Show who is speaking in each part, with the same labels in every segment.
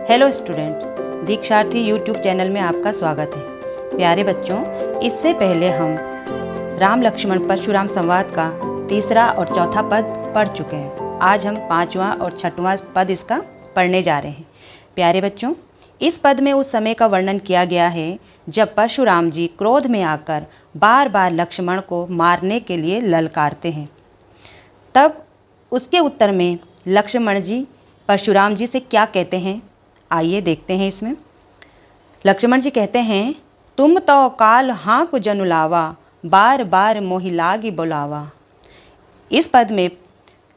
Speaker 1: Hello students, दीक्षार्थी YouTube channel में आपका स्वागत है। प्यारे बच्चों, इससे पहले हम राम लक्ष्मण परशुराम संवाद का तीसरा और चौथा पद पढ़ चुके हैं। आज हम पांचवा और छठवां पद इसका पढ़ने जा रहे हैं। प्यारे बच्चों, इस पद में उस समय का वर्णन किया गया है जब परशुराम जी क्रोध में आकर बार बार लक्ष्मण को मारने के लिए ललकारते हैं। तब उसके उत्तर में लक्ष्मण जी परशुराम जी से क्या कहते हैं, आइए देखते हैं। इसमें लक्ष्मण जी कहते हैं, तुम तो काल हाँक जनुलावा, बार बार मोहि लागी बुलावा। इस पद में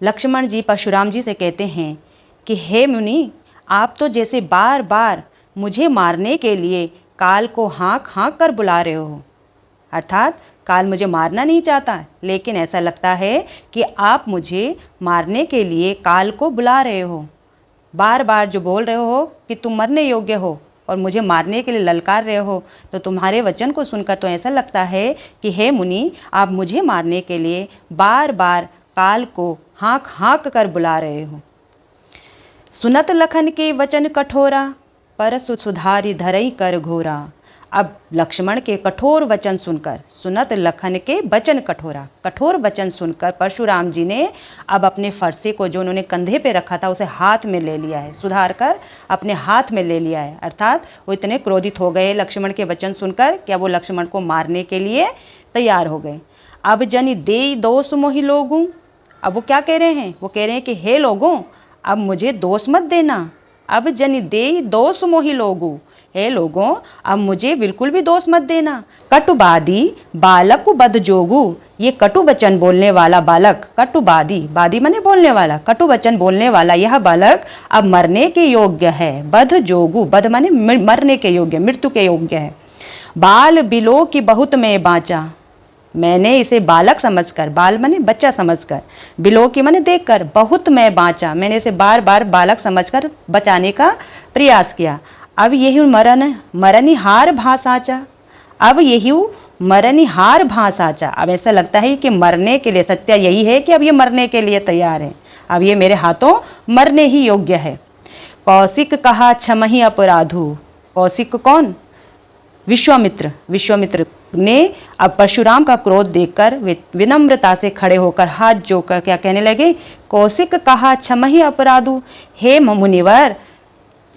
Speaker 1: लक्ष्मण जी परशुराम जी से कहते हैं कि हे मुनि, आप तो जैसे बार बार मुझे मारने के लिए काल को हाँक हाँक कर बुला रहे हो। अर्थात काल मुझे मारना नहीं चाहता, लेकिन ऐसा लगता है कि आप मुझे मारने के लिए काल को बुला रहे हो। बार बार जो बोल रहे हो कि तुम मरने योग्य हो और मुझे मारने के लिए ललकार रहे हो, तो तुम्हारे वचन को सुनकर तो ऐसा लगता है कि हे मुनि, आप मुझे मारने के लिए बार बार काल को हाँक हाँक कर बुला रहे हो। सुनत लखन के वचन कठोरा, परसु सुधारी धरई कर घोरा। अब लक्ष्मण के कठोर वचन सुनकर, सुनत लखन के वचन कठोरा, कठोर वचन सुनकर परशुराम जी ने अब अपने फरसे को जो उन्होंने कंधे पे रखा था उसे हाथ में ले लिया है, सुधार कर अपने हाथ में ले लिया है। अर्थात वो इतने क्रोधित हो गए लक्ष्मण के वचन सुनकर, क्या वो लक्ष्मण को मारने के लिए तैयार हो गए। अब जनि दे दोष मोहि लोगों। अब वो क्या कह रहे हैं, वो कह रहे हैं कि हे लोगों, अब मुझे दोष मत देना। अब जनि दे दोष मोहि लोगों, हे लोगों, अब मुझे बिल्कुल भी दोष मत देना। कटुबादी बालक बद जोगु। ये कटु वचन बोलने वाला बालक, कटुबादी, बादी माने बोलने वाला, कटु वचन बोलने वाला यह बालक अब मरने के योग्य है। बद जोगु, बद माने मरने के योग्य, मृत्यु के योग्य है। बाल बिलो की बहुत मैं बाँचा। मैंने इसे बालक समझकर, बाल माने बच्चा समझकर, बिलो की माने देखकर, बहुत मैं बाँचा, मैंने इसे बार बार बालक समझकर बचाने का प्रयास किया। अब यही मरनिहार भासाचा। अब यही मरनिहार भासाचा। अब ऐसा लगता है कि मरने के लिए, सत्य यही है कि अब ये मरने के लिए तैयार है, अब ये मेरे हाथों मरने ही योग्य है। कौशिक कहा छमहि अपराधु। कौशिक कौन? विश्वामित्र। विश्वामित्र ने अब परशुराम का क्रोध देखकर विनम्रता से खड़े होकर हाथ जोड़कर क्या कहने लगे, कौशिक कहा छमहि अपराधु। हे मुनिवर,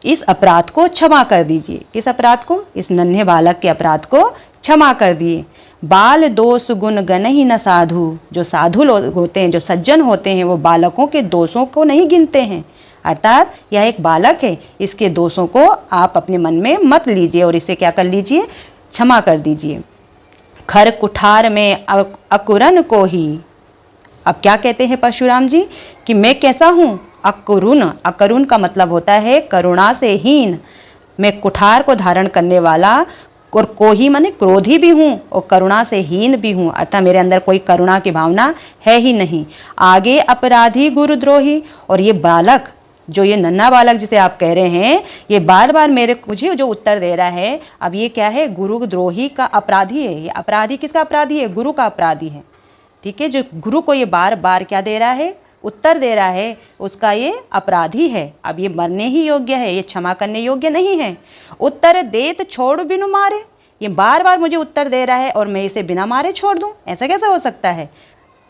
Speaker 1: इस अपराध को क्षमा कर दीजिए। किस अपराध को? इस नन्हे बालक के अपराध को क्षमा कर दिए। बाल दोष गुण गण ही न साधु। जो साधु लोग होते हैं, जो सज्जन होते हैं, वो बालकों के दोषों को नहीं गिनते हैं। अर्थात यह एक बालक है, इसके दोषों को आप अपने मन में मत लीजिए और इसे क्या कर लीजिए, क्षमा कर दीजिए। खर कुठार में अकुरन को ही। अब क्या कहते हैं परशुराम जी कि मैं कैसा हूँ? अकरुण। अकरुण का मतलब होता है करुणा से हीन। मैं कुठार को धारण करने वाला और कोही माने क्रोधी भी हूँ और करुणा से हीन भी हूँ। अर्थात मेरे अंदर कोई करुणा की भावना है ही नहीं। आगे अपराधी गुरुद्रोही। और ये बालक, जो ये नन्हा बालक जिसे आप कह रहे हैं, ये बार बार मुझे जो उत्तर दे रहा है, अब ये क्या है, गुरुद्रोही का अपराधी है। ये अपराधी किसका अपराधी है? गुरु का अपराधी है। ठीक है, जो गुरु को ये बार बार क्या दे रहा है, उत्तर दे रहा है, उसका ये अपराधी है। अब ये मरने ही योग्य है, ये क्षमा करने योग्य नहीं है। उत्तर देत छोड़ बिनु मारे। ये बार बार मुझे उत्तर दे रहा है और मैं इसे बिना मारे छोड़ दूं, ऐसा कैसा हो सकता है?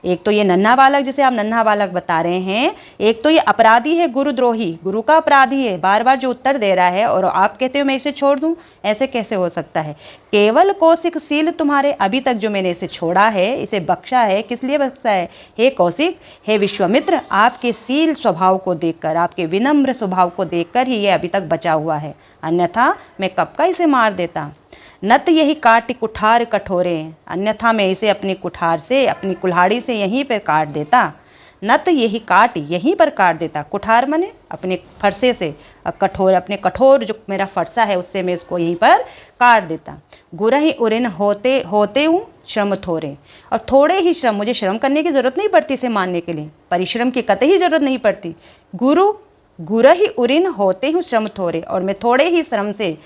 Speaker 1: एक तो ये नन्हा बालक, जिसे आप नन्हा बालक बता रहे हैं, एक तो ये अपराधी है, गुरुद्रोही, गुरु का अपराधी है, बार बार जो उत्तर दे रहा है और आप कहते हो मैं इसे छोड़ दूं, ऐसे कैसे हो सकता है? केवल कौशिक सील तुम्हारे। अभी तक जो मैंने इसे छोड़ा है, इसे बख्शा है, किस लिए बख्शा है? हे कौशिक, हे विश्वामित्र, आपके सील स्वभाव को देखकर, आपके विनम्र स्वभाव को देखकर ही ये अभी तक बचा हुआ है, अन्यथा मैं कब का इसे मार देता। नत यही काट कुठार कठोरे। अन्यथा मैं इसे अपनी कुठार से, अपनी कुल्हाड़ी से यहीं पर काट देता। नत यही काट, यहीं पर काट देता। कुठार माने अपने फरसे से, कठोर, अपने कठोर जो मेरा फरसा है उससे मैं इसको यहीं पर काट देता। गुरहि उरिन होते होते हूँ श्रम थोड़े। और थोड़े ही श्रम, मुझे श्रम करने की जरूरत नहीं पड़ती इसे मारने के लिए, परिश्रम की कतई जरूरत नहीं पड़ती। गुरहि उरिन होते हूँ श्रम थोड़े। और मैं थोड़े ही श्रम से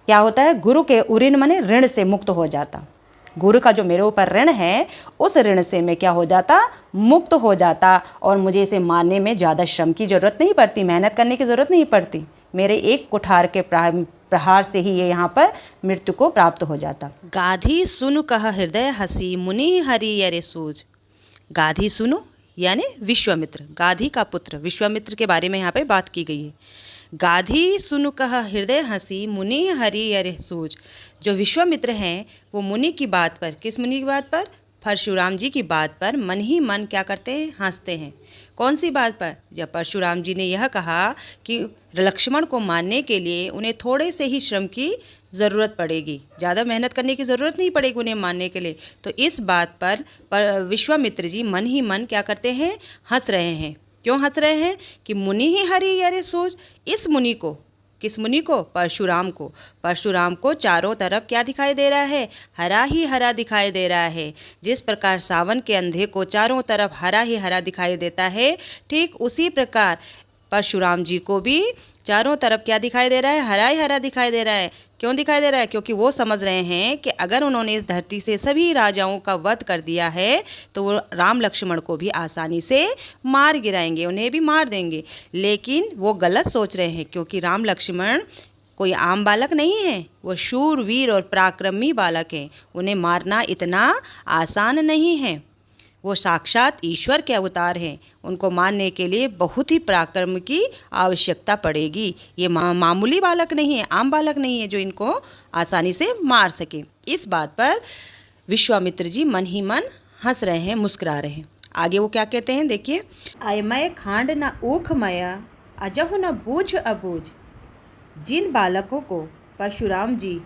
Speaker 1: क्या होता है, गुरु के उरिन माने ऋण से मुक्त हो जाता। गुरु का जो मेरे ऊपर ऋण है, उस ऋण से मैं क्या हो जाता, मुक्त हो जाता और मुझे इसे मारने में ज़्यादा श्रम की ज़रूरत नहीं पड़ती, मेहनत करने की ज़रूरत नहीं पड़ती। मेरे एक कुठार के प्रहार से ही ये यहाँ पर मृत्यु को प्राप्त हो जाता। गाधी सुनु कह हृदय हसी मुनि हरि अरे सूझ। गाधी सुनु यानी विश्वामित्र, गाधी का पुत्र विश्वामित्र के बारे में यहाँ पे बात की गई है। गाधी सुनु कह हृदय हसी मुनि हरि अरे सूझ। जो विश्वामित्र हैं वो मुनि की बात पर, किस मुनि की बात पर? परशुराम जी की बात पर मन ही मन क्या करते हैं? हंसते हैं। कौन सी बात पर? जब परशुराम जी ने यह कहा कि लक्ष्मण को मारने के लिए उन्हें थोड़े से ही श्रम की ज़रूरत पड़ेगी, ज़्यादा मेहनत करने की ज़रूरत नहीं पड़ेगी उन्हें मारने के लिए। तो इस बात पर विश्वामित्र जी मन ही मन क्या करते हैं? हंस रहे हैं। क्यों हंस रहे हैं? कि मुनि ही हरि अरे सोच। इस मुनि को, किस मुनि को? परशुराम को। परशुराम को चारों तरफ क्या दिखाई दे रहा है? हरा ही हरा दिखाई दे रहा है। जिस प्रकार सावन के अंधे को चारों तरफ हरा ही हरा दिखाई देता है, ठीक उसी प्रकार परशुराम जी को भी चारों तरफ क्या दिखाई दे रहा है? हरा ही हरा दिखाई दे रहा है। क्यों दिखाई दे रहा है? क्योंकि वो समझ रहे हैं कि अगर उन्होंने इस धरती से सभी राजाओं का वध कर दिया है तो वो राम लक्ष्मण को भी आसानी से मार गिराएंगे, उन्हें भी मार देंगे। लेकिन वो गलत सोच रहे हैं, क्योंकि राम लक्ष्मण कोई आम बालक नहीं है, वो शूर वीर और पराक्रमी बालक हैं। उन्हें मारना इतना आसान नहीं है। वो साक्षात ईश्वर के अवतार हैं। उनको मारने के लिए बहुत ही पराक्रम की आवश्यकता पड़ेगी। ये मामूली बालक नहीं है, आम बालक नहीं है जो इनको आसानी से मार सके। इस बात पर विश्वामित्र जी मन ही मन हंस रहे हैं, मुस्कुरा रहे हैं। आगे वो क्या कहते हैं, देखिए। अयमय खांड न ऊख मया अजहु न बूझ अबूझ। जिन बालकों को परशुराम जी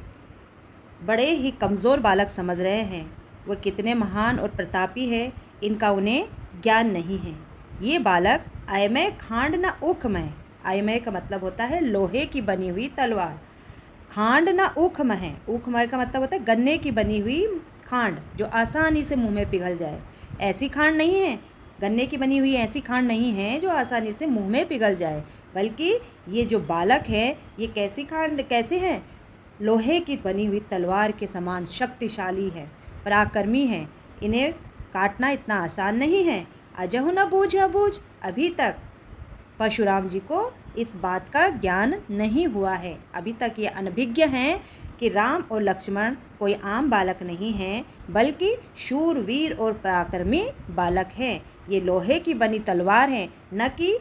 Speaker 1: बड़े ही कमज़ोर बालक समझ रहे हैं, वह कितने महान और प्रतापी है इनका उन्हें ज्ञान नहीं है। ये बालक अयमय खांड न ऊखमय, अयमय का मतलब होता है लोहे की बनी हुई तलवार, खांड न ऊखमय, ऊखमय का मतलब होता है गन्ने की बनी हुई खांड जो आसानी से मुंह में पिघल जाए। ऐसी खांड नहीं है, गन्ने की बनी हुई ऐसी खांड नहीं है जो आसानी से मुंह में पिघल जाए, बल्कि ये जो बालक है ये कैसी खांड, कैसे है? लोहे की बनी हुई तलवार के समान शक्तिशाली है, पराक्रमी है। इन्हें काटना इतना आसान नहीं है। अजहु न बूझ अबूझ। अभी तक परशुराम जी को इस बात का ज्ञान नहीं हुआ है। अभी तक ये अनभिज्ञ हैं कि राम और लक्ष्मण कोई आम बालक नहीं हैं, बल्कि शूर वीर और पराक्रमी बालक हैं। ये लोहे की बनी तलवार हैं, न कि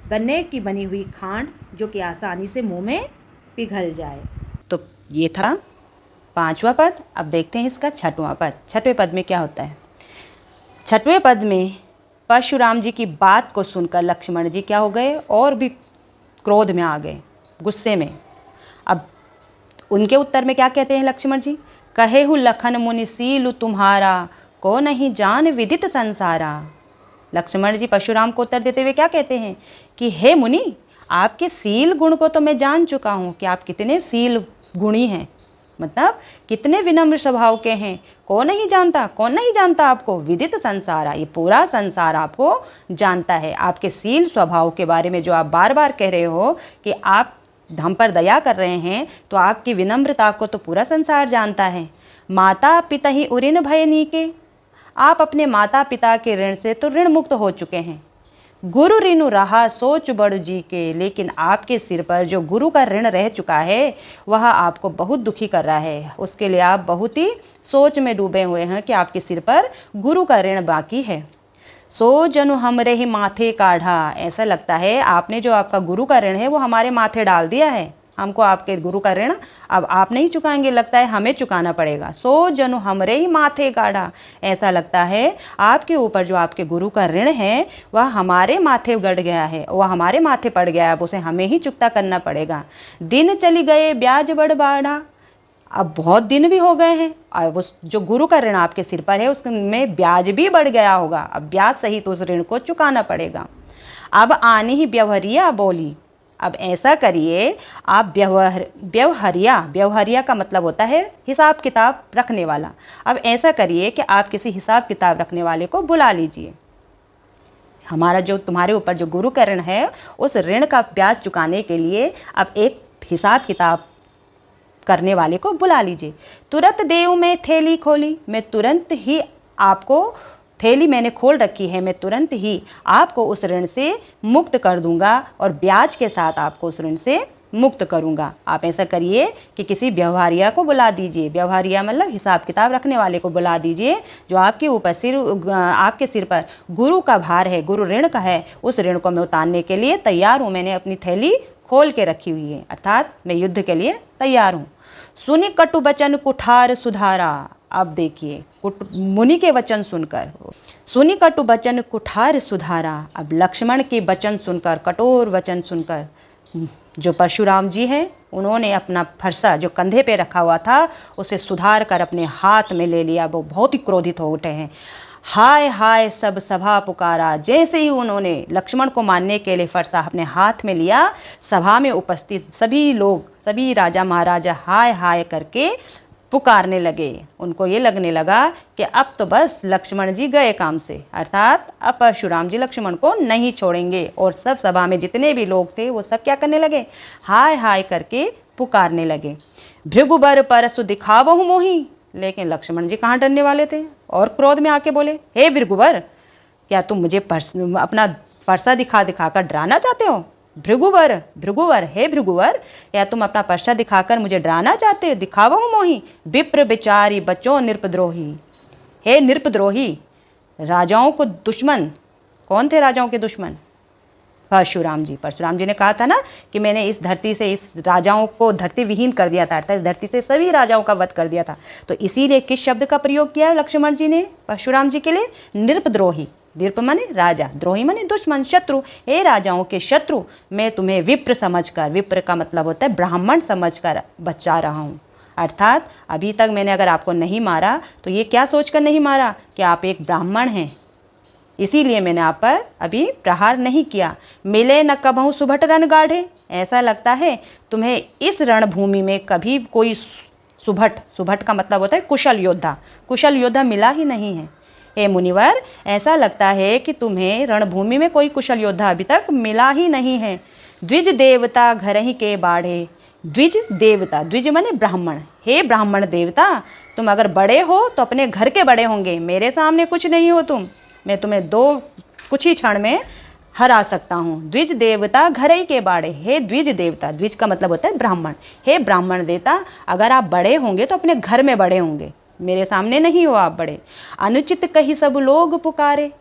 Speaker 1: गन्ने की बनी हुई खांड जो कि आसानी से मुंह में पिघल जाए। तो ये था 5वां पद। अब देखते हैं इसका 6वां पद। 6वें पद में क्या होता है? 6वें पद में परशुराम जी की बात को सुनकर लक्ष्मण जी क्या हो गए? और भी क्रोध में आ गए, गुस्से में। अब उनके उत्तर में क्या कहते हैं लक्ष्मण जी? कहे हु लखन मुनि सीलु तुम्हारा, को नहीं जान विदित संसारा। लक्ष्मण जी परशुराम को उत्तर देते हुए क्या कहते हैं कि हे मुनि, आपके सील गुण को तो मैं जान चुका हूँ कि आप कितने सील गुणी हैं, मतलब कितने विनम्र स्वभाव के हैं। कौन नहीं जानता, कौन नहीं जानता आपको? विदित संसारा, ये पूरा संसार आपको जानता है। आपके सील स्वभाव के बारे में जो आप बार बार कह रहे हो कि आप हम पर दया कर रहे हैं, तो आपकी विनम्रता को तो पूरा संसार जानता है। माता पिता ही उऋण भय नीके। आप अपने माता पिता के ऋण से तो ऋण मुक्त हो चुके हैं। गुरु ऋण रहा सोच बड़ जी के, लेकिन आपके सिर पर जो गुरु का ऋण रह चुका है वह आपको बहुत दुखी कर रहा है। उसके लिए आप बहुत ही सोच में डूबे हुए हैं कि आपके सिर पर गुरु का ऋण बाकी है। सो जनु हमरे ही माथे काढ़ा। ऐसा लगता है आपने जो आपका गुरु का ऋण है वो हमारे माथे डाल दिया है। हमको आपके गुरु का ऋण अब आप नहीं चुकाएंगे, लगता है हमें चुकाना पड़ेगा। सो जनु हमरे ही माथे काढ़ा। ऐसा लगता है आपके ऊपर जो आपके गुरु का ऋण है वह हमारे माथे गड़ गया है, वह हमारे माथे पड़ गया है, अब उसे हमें ही चुकता करना पड़ेगा। दिन चली गए ब्याज बढ़ बाढ़ा। अब बहुत दिन भी हो गए हैं और वो जो गुरु का ऋण आपके सिर पर है उसमें ब्याज भी बढ़ गया होगा। अब ब्याज सहित उस ऋण को चुकाना पड़ेगा। अब आनी ही व्यवहारिया बोली। अब ऐसा करिए आप व्यवहारिया का मतलब होता है हिसाब किताब रखने वाला। अब ऐसा करिए कि आप किसी हिसाब किताब रखने वाले को बुला लीजिए। हमारा जो तुम्हारे ऊपर जो गुरु का ऋण है उस ऋण का ब्याज चुकाने के लिए अब एक हिसाब किताब करने वाले को बुला लीजिए। तुरंत देव में थैली खोली। मैं तुरंत ही आपको, थैली मैंने खोल रखी है, मैं तुरंत ही आपको उस ऋण से मुक्त कर दूंगा और ब्याज के साथ आपको उस ऋण से मुक्त करूँगा। आप ऐसा करिए कि किसी व्यवहारिया को बुला दीजिए, व्यवहारिया मतलब हिसाब किताब रखने वाले को बुला दीजिए, जो आपके ऊपर आपके सिर पर गुरु का भार है, गुरु ऋण का है, उस ऋण को मैं उतारने के लिए तैयार हूँ। मैंने अपनी थैली खोल के रखी हुई है, अर्थात मैं युद्ध के लिए तैयार हूँ। सुनि कटु बचन कुठार सुधारा। अब देखिए मुनि के वचन सुनकर, सुनि कटु बचन कुठार सुधारा। अब लक्ष्मण के वचन सुनकर, कठोर वचन सुनकर, जो परशुराम जी हैं उन्होंने अपना फरसा जो कंधे पे रखा हुआ था उसे सुधार कर अपने हाथ में ले लिया। वो बहुत ही क्रोधित हो उठे हैं। हाय हाय सब सभा पुकारा। जैसे ही उन्होंने लक्ष्मण को मारने के लिए फरसा अपने हाथ में लिया, सभा में उपस्थित सभी लोग, सभी राजा महाराजा हाय हाय करके पुकारने लगे। उनको ये लगने लगा कि अब तो बस लक्ष्मण जी गए काम से, अर्थात अब परशुराम जी लक्ष्मण को नहीं छोड़ेंगे। और सब सभा में जितने भी लोग थे वो सब क्या करने लगे, हाय हाय करके पुकारने लगे। भृगुबर परसु दिखावहु मोही। लेकिन लक्ष्मण जी कहाँ डरने वाले थे और क्रोध में आके बोले, हे भृगुबर, क्या तुम मुझे अपना फरसा दिखा दिखाकर डराना चाहते हो? भृगुवर, भृगुवर, हे भृगुवर, क्या तुम अपना परसा दिखाकर मुझे डराना चाहते हो? दिखावहु मोही विप्र बिचारी बचो नृपद्रोही। हे नृपद्रोही, राजाओं को दुश्मन, कौन थे राजाओं के दुश्मन? परशुराम जी। परशुराम जी ने कहा था ना कि मैंने इस धरती से इस राजाओं को धरती विहीन कर दिया था, अर्थात इस धरती से सभी राजाओं का वध कर दिया था। तो इसीलिए किस शब्द का प्रयोग किया है लक्ष्मण जी ने परशुराम जी के लिए? नृपद्रोही। नृप माने राजा, द्रोही माने दुश्मन, शत्रु। हे राजाओं के शत्रु, मैं तुम्हें विप्र समझकर, विप्र का मतलब होता है ब्राह्मण समझकर बचा रहा हूँ। अर्थात अभी तक मैंने अगर आपको नहीं मारा तो ये क्या सोचकर नहीं मारा कि आप एक ब्राह्मण हैं, इसीलिए मैंने आप पर अभी प्रहार नहीं किया। मिले न कबहु सुभट रण गाढ़े। ऐसा लगता है तुम्हें इस रणभूमि में कभी कोई सुभट, सुभट का मतलब होता है कुशल योद्धा, कुशल योद्धा मिला ही नहीं है। हे मुनिवर, ऐसा लगता है कि तुम्हें रणभूमि में कोई कुशल योद्धा अभी तक मिला ही नहीं है। द्विज देवता घर ही के बाढ़े। द्विज देवता, द्विज माने ब्राह्मण। हे ब्राह्मण देवता, तुम अगर बड़े हो तो अपने घर के बड़े होंगे, मेरे सामने कुछ नहीं हो तुम। मैं तुम्हें कुछ ही क्षण में हरा सकता हूँ। द्विज देवता घर ही के बाड़े। हे द्विज देवता, द्विज का मतलब होता है ब्राह्मण। हे ब्राह्मण देवता, अगर आप बड़े होंगे तो अपने घर में बड़े होंगे, मेरे सामने नहीं हो आप बड़े। अनुचित कही सब लोग पुकारे।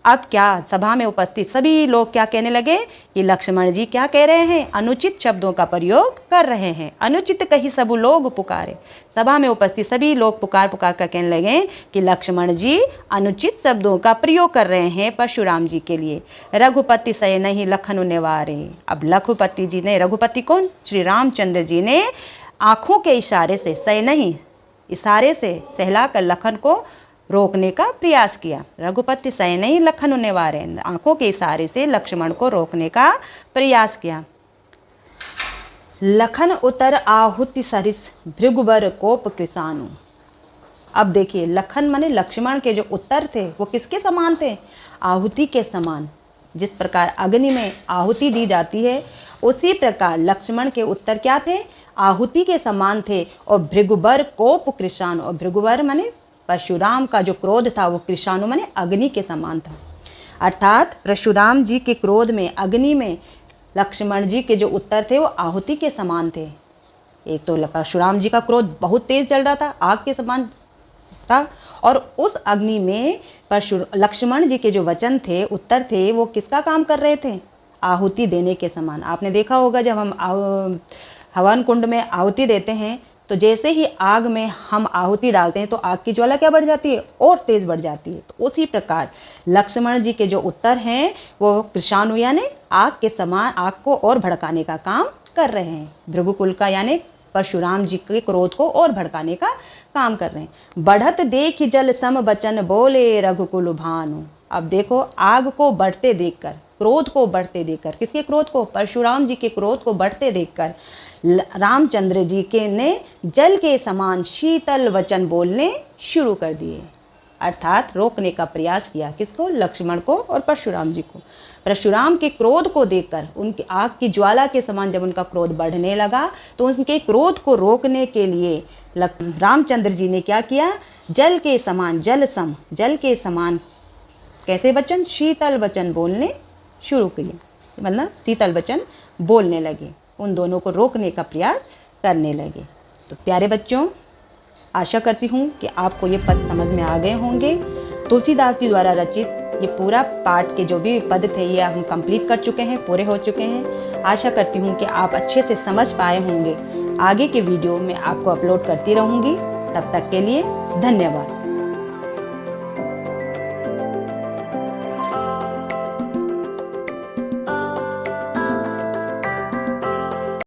Speaker 1: अब क्या सभा में उपस्थित सभी लोग क्या कहने लगे कि लक्ष्मण जी क्या कह रहे हैं, अनुचित शब्दों का प्रयोग कर रहे हैं। अनुचित कही सब लोग पुकारे। सभा में उपस्थित सभी लोग पुकार पुकार कर कहने लगे कि लक्ष्मण जी अनुचित शब्दों का प्रयोग कर रहे हैं परशुराम जी के लिए। रघुपति सह नहीं लखन निवारे। अब रघुपति जी ने, रघुपति कौन? श्री रामचंद्र जी ने आंखों के इशारे से, सह नहीं, इशारे से सहलाकर लखन को रोकने का प्रयास किया। रघुपति सह नहीं लखन निवारे, आंखों के इशारे से लक्ष्मण को रोकने का प्रयास किया। लखन उतर आहुति सरिस भृगुबर कोप कृसानु। अब देखिए लखन माने लक्ष्मण के जो उत्तर थे वो किसके समान थे? आहुति के समान। जिस प्रकार अग्नि में आहुति दी जाती है उसी प्रकार लक्ष्मण के उत्तर क्या थे? आहुति के समान थे। और भृगुबर कोप कृशानु, और भृगुबर माने परशुराम का जो क्रोध था वो कृशानु माने अग्नि के समान था। अर्थात परशुराम जी के क्रोध में, अग्नि में लक्ष्मण जी के जो उत्तर थे वो आहुति के समान थे। एक तो परशुराम जी का क्रोध बहुत तेज चल रहा था, आग के समान था, और उस अग्नि में लक्ष्मण जी के जो वचन थे, उत्तर थे, वो किसका काम कर रहे थे? आहुति देने के समान। आपने देखा होगा जब हम हवन कुंड में आहुति देते हैं तो जैसे ही आग में हम आहुति डालते हैं तो आग की ज्वाला क्या बढ़ जाती है? और तेज बढ़ जाती है। तो उसी प्रकार लक्ष्मण जी के जो उत्तर हैं वो कृशानु यानी आग के समान, आग को और भड़काने का काम कर रहे हैं। भृगुकुल का यानी परशुराम जी के क्रोध को और भड़काने का काम कर रहे हैं। बढ़त देख जल सम बचन बोले रघुकुल भानु। अब देखो आग को बढ़ते देखकर, क्रोध को बढ़ते देखकर, किसके क्रोध को? परशुराम जी के क्रोध को बढ़ते देखकर रामचंद्र जी के ने जल के समान शीतल वचन बोलने शुरू कर दिए। अर्थात रोकने का प्रयास किया। किसको? लक्ष्मण को और परशुराम जी को। परशुराम के क्रोध को देखकर, उनकी आग की ज्वाला के समान जब उनका क्रोध बढ़ने लगा तो उनके क्रोध को रोकने के लिए रामचंद्र जी ने क्या किया? जल के समान, जल सम, जल के समान कैसे वचन? शीतल वचन बोलने शुरू किए, मतलब शीतल वचन बोलने लगे। उन दोनों को रोकने का प्रयास करने लगे। तो प्यारे बच्चों, आशा करती हूँ कि आपको ये पद समझ में आ गए होंगे। तुलसीदास जी द्वारा रचित ये पूरा पाठ के जो भी पद थे ये हम कंप्लीट कर चुके हैं, पूरे हो चुके हैं। आशा करती हूँ कि आप अच्छे से समझ पाए होंगे। आगे के वीडियो में आपको अपलोड करती रहूँगी। तब तक के लिए धन्यवाद।